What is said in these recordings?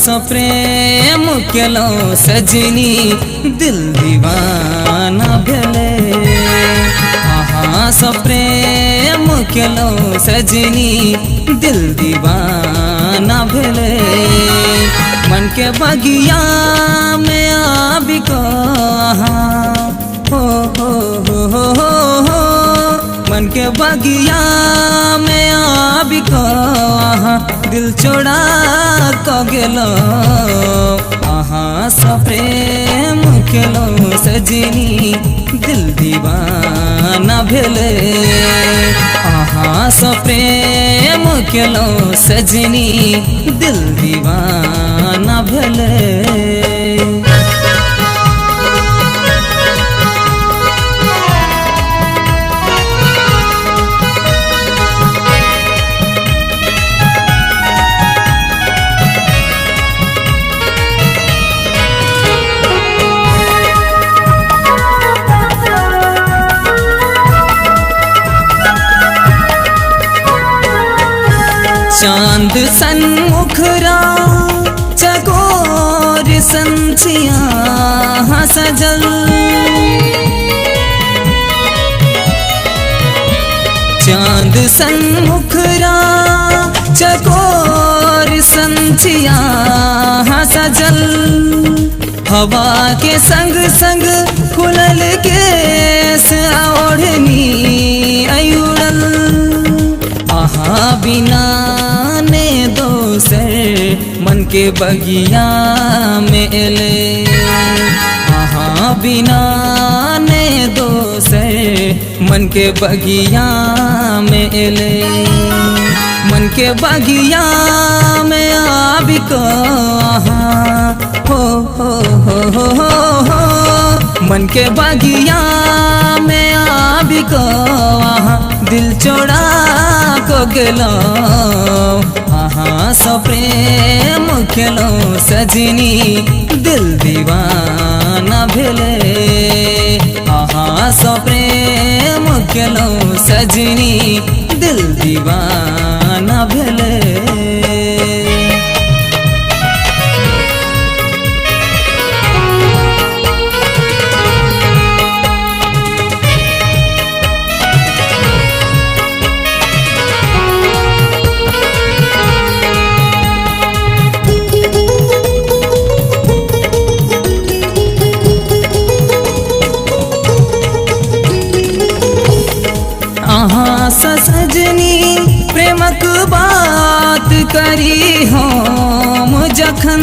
प्रेम केलो सजनी दिल दीवाना भेले। प्रेम केलो सजनी दिल दीवाना भेले। मन के बगिया में आबि को मन के बगिया में आबि को दिल छोड़ा को गेलो। प्रेम केलो सजनी दिल दीवाना भेले। प्रेम केलो सजनी दिल दीवाना भेले। चांद सन मुखरा चकोर संचिया सजल। चांद सन मुखरा चकोर संचिया सजल। हवा के संग संग खुलल केस ओढ़नी अयुड़ल। बिना ने दोसर मन के बगिया में एले। बिना ने दोसर मन के बगिया में एले। मन के बगिया में आबि को मन के बगिया में आबि को दिल छोड़ा को गेलो। प्रेम केलो सजनी दिल दीवाना भेले। प्रेम केलो सजनी दिल दीवाना भेले। सजनी प्रेमक बात करी हम जखन।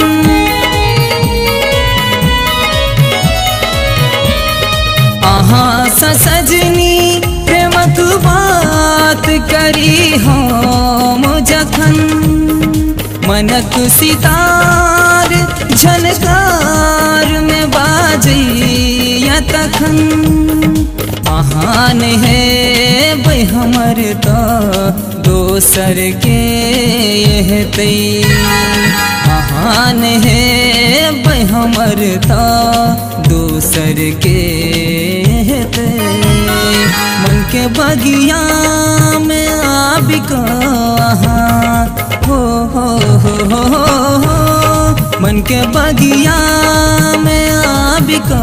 सजनी प्रेमक बात करी हम जखन। मनक सितार झनकार में बाजिया तखन। है भाई हमर तो दोसर के यहतई। है भाई हमर तो दोसर के यहतई। मन के बगिया में आबि को मन के बगिया में आबि को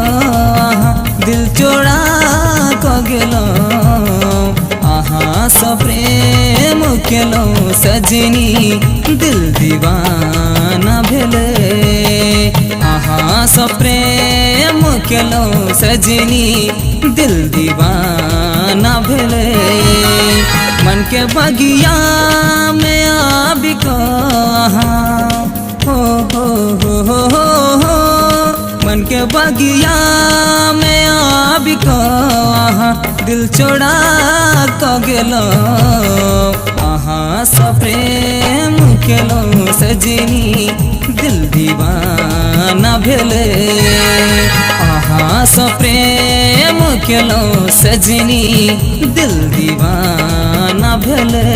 दिल छोड़ा को गेलो। प्रेम केलो सजनी दिल दीवाना भेले। प्रेम केलो सजनी दिल दीवाना भेले। मन के बगिया में आबि को मन के बगिया में आबि को दिल छोड़ा को गेलो। प्रेम केलो सजनी दिल दीवाना भेले। प्रेम केलो सजनी दिल दीवाना भेले।